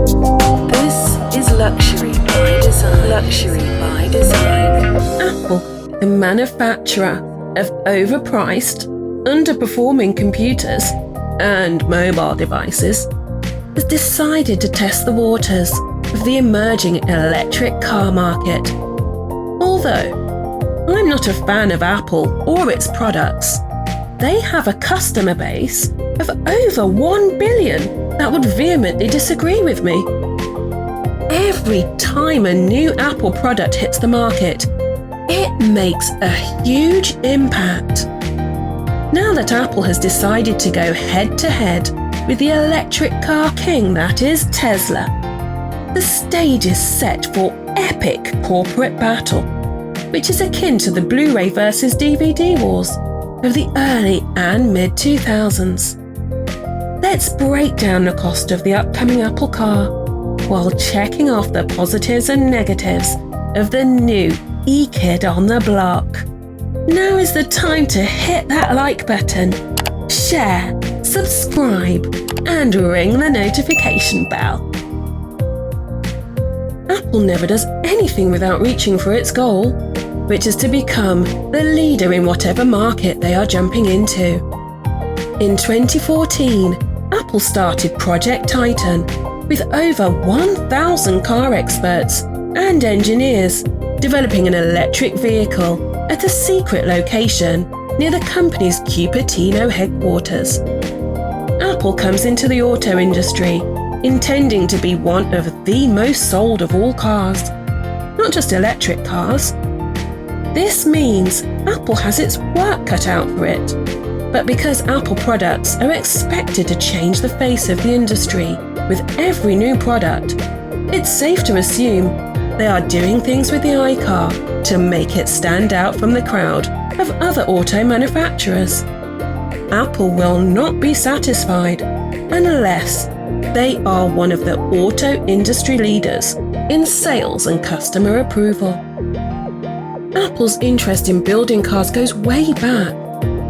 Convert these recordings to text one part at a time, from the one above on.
This is luxury by design. Luxury by design. Apple, the manufacturer of overpriced, underperforming computers and mobile devices, has decided to test the waters of the emerging electric car market. Although I'm not a fan of Apple or its products, they have a customer base of over 1 billion that would vehemently disagree with me. Every time a new Apple product hits the market, it makes a huge impact. Now that Apple has decided to go head-to-head with the electric car king that is Tesla, the stage is set for epic corporate battle, which is akin to the Blu-ray versus DVD wars of the early and mid-2000s. Let's break down the cost of the upcoming Apple car while checking off the positives and negatives of the new e-kid on the block. Now is the time to hit that like button, share, subscribe, and ring the notification bell. Apple never does anything without reaching for its goal, which is to become the leader in whatever market they are jumping into. In 2014, Apple started Project Titan with over 1,000 car experts and engineers developing an electric vehicle at a secret location near the company's Cupertino headquarters. Apple comes into the auto industry intending to be one of the most sold of all cars, not just electric cars. This means Apple has its work cut out for it. But because Apple products are expected to change the face of the industry with every new product, it's safe to assume they are doing things with the iCar to make it stand out from the crowd of other auto manufacturers. Apple will not be satisfied unless they are one of the auto industry leaders in sales and customer approval. Apple's interest in building cars goes way back,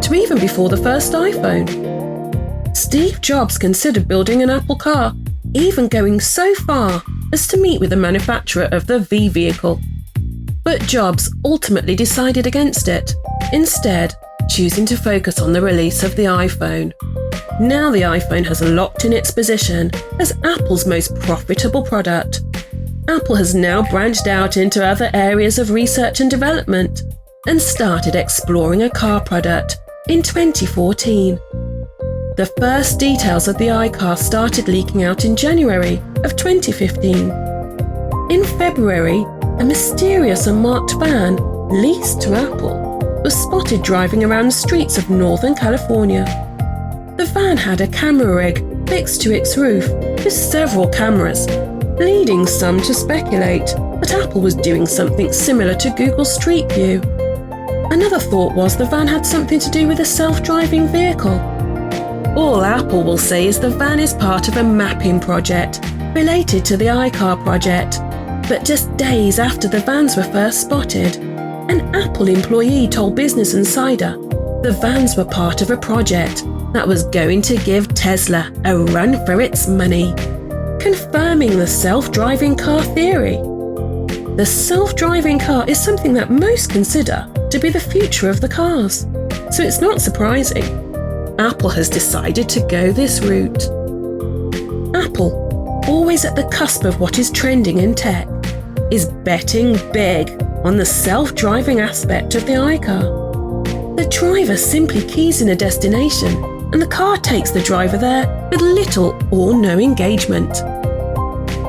to even before the first iPhone. Steve Jobs considered building an Apple car, even going so far as to meet with the manufacturer of the V vehicle. But Jobs ultimately decided against it, instead choosing to focus on the release of the iPhone. Now the iPhone has locked in its position as Apple's most profitable product. Apple has now branched out into other areas of research and development and started exploring a car product in 2014. The first details of the iCar started leaking out in January of 2015. In February, a mysterious unmarked van leased to Apple was spotted driving around the streets of Northern California. The van had a camera rig fixed to its roof with several cameras, leading some to speculate that Apple was doing something similar to Google Street View. Another thought was the van had something to do with a self-driving vehicle. All Apple will say is the van is part of a mapping project related to the iCar project, but just days after the vans were first spotted, an Apple employee told Business Insider the vans were part of a project that was going to give Tesla a run for its money, confirming the self-driving car theory. The self-driving car is something that most consider to be the future of the cars, so it's not surprising Apple has decided to go this route. Apple, always at the cusp of what is trending in tech, is betting big on the self-driving aspect of the iCar. The driver simply keys in a destination and the car takes the driver there with little or no engagement.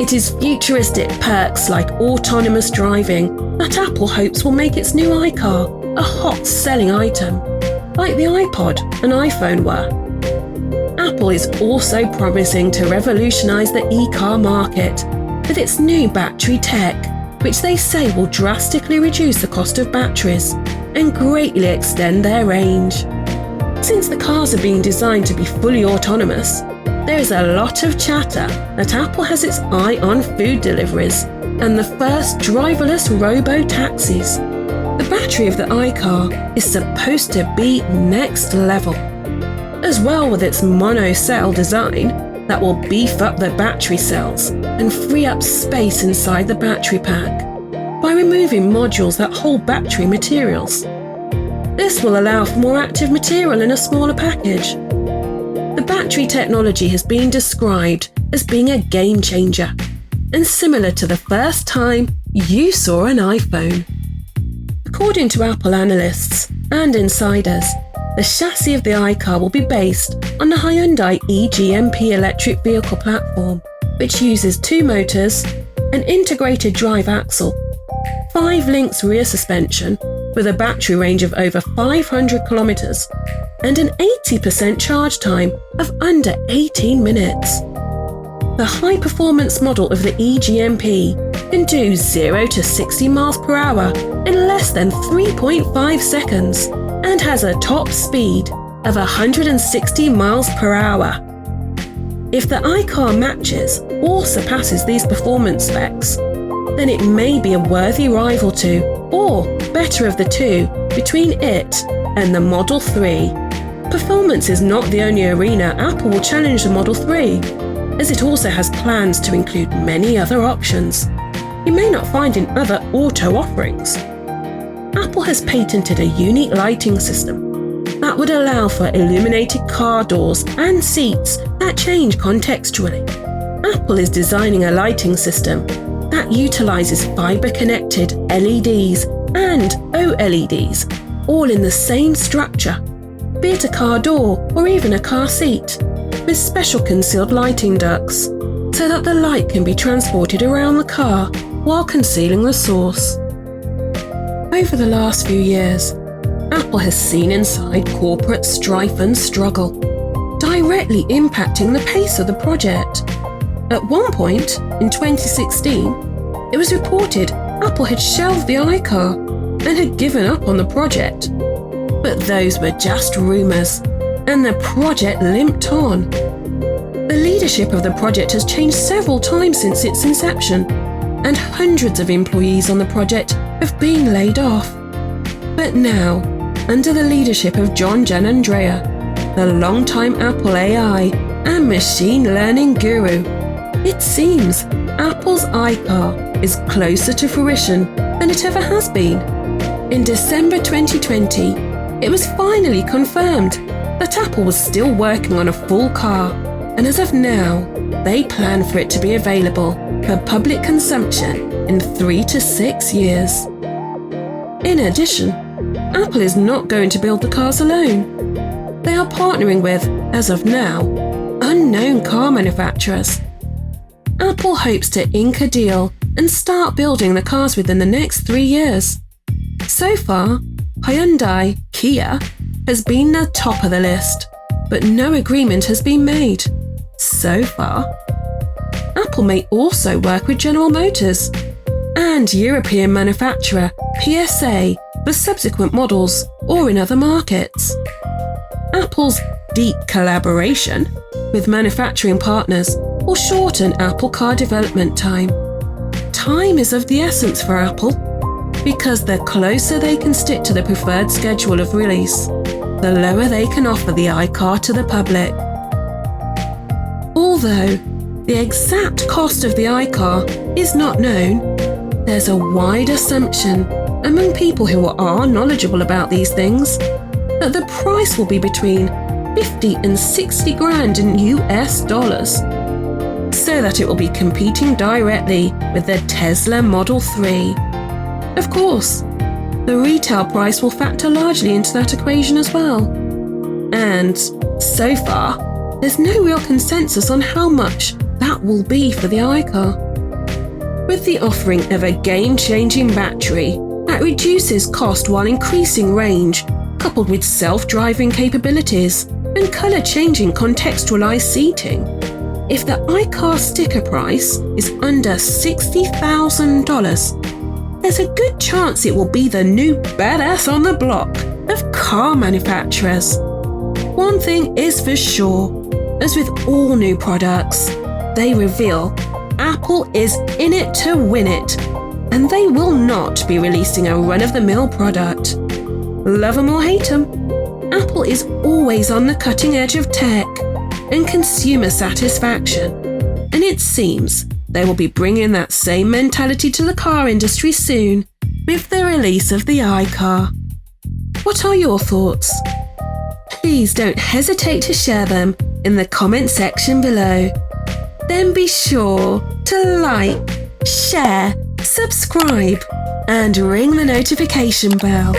It is futuristic perks like autonomous driving that Apple hopes will make its new iCar a hot-selling item, like the iPod and iPhone were. Apple is also promising to revolutionize the e-car market with its new battery tech, which they say will drastically reduce the cost of batteries and greatly extend their range. Since the cars are being designed to be fully autonomous, there is a lot of chatter that Apple has its eye on food deliveries and the first driverless robo-taxis. The battery of the iCar is supposed to be next level. As well with its mono-cell design, that will beef up the battery cells and free up space inside the battery pack by removing modules that hold battery materials. This will allow for more active material in a smaller package. The battery technology has been described as being a game changer and similar to the first time you saw an iPhone. According to Apple analysts and insiders, the chassis of the iCar will be based on the Hyundai eGMP electric vehicle platform, which uses 2 motors, an integrated drive axle, 5 links rear suspension with a battery range of over 500 kilometers, and an 80% charge time of under 18 minutes. The high-performance model of the eGMP can do 0 to 60 miles per hour in less than 3.5 seconds and has a top speed of 160 miles per hour. If the iCar matches or surpasses these performance specs, then it may be a worthy rival to, or better of the two, between it and the Model 3. Performance is not the only arena Apple will challenge the Model 3, as it also has plans to include many other options you may not find in other auto offerings. Apple has patented a unique lighting system that would allow for illuminated car doors and seats that change contextually. Apple is designing a lighting system that utilizes fiber-connected LEDs and OLEDs, all in the same structure, be it a car door or even a car seat, with special concealed lighting ducts, so that the light can be transported around the car while concealing the source. Over the last few years, Apple has seen inside corporate strife and struggle, directly impacting the pace of the project. At one point, in 2016, it was reported Apple had shelved the iCar and had given up on the project. But those were just rumours, and the project limped on. The leadership of the project has changed several times since its inception, and hundreds of employees on the project have been laid off. But now, under the leadership of John Giannandrea, the longtime Apple AI and machine learning guru, it seems Apple's iCar is closer to fruition than it ever has been. In December 2020, it was finally confirmed that Apple was still working on a full car, and as of now, they plan for it to be available for public consumption in 3 to 6 years. In addition, Apple is not going to build the cars alone. They are partnering with, as of now, unknown car manufacturers. Apple hopes to ink a deal and start building the cars within the next 3 years. So far, Hyundai, Kia, has been the top of the list, but no agreement has been made. So far, Apple may also work with General Motors and European manufacturer PSA for subsequent models or in other markets. Apple's deep collaboration with manufacturing partners will shorten Apple car development time. Time is of the essence for Apple, because the closer they can stick to the preferred schedule of release, the lower they can offer the iCar to the public. Although the exact cost of the iCar is not known, there's a wide assumption among people who are knowledgeable about these things that the price will be between 50 and 60 grand in US dollars, so that it will be competing directly with the Tesla Model 3. Of course, the retail price will factor largely into that equation as well. And so far, there's no real consensus on how much that will be for the iCar. With the offering of a game-changing battery that reduces cost while increasing range, coupled with self-driving capabilities and colour-changing contextualised seating, if the iCar sticker price is under $60,000, there's a good chance it will be the new badass on the block of car manufacturers. One thing is for sure, as with all new products, they reveal Apple is in it to win it, and they will not be releasing a run-of-the-mill product. Love 'em or hate 'em, Apple is always on the cutting edge of tech and consumer satisfaction. And it seems they will be bringing that same mentality to the car industry soon with the release of the iCar. What are your thoughts? Please don't hesitate to share them in the comment section below. Then be sure to like, share, subscribe, and ring the notification bell.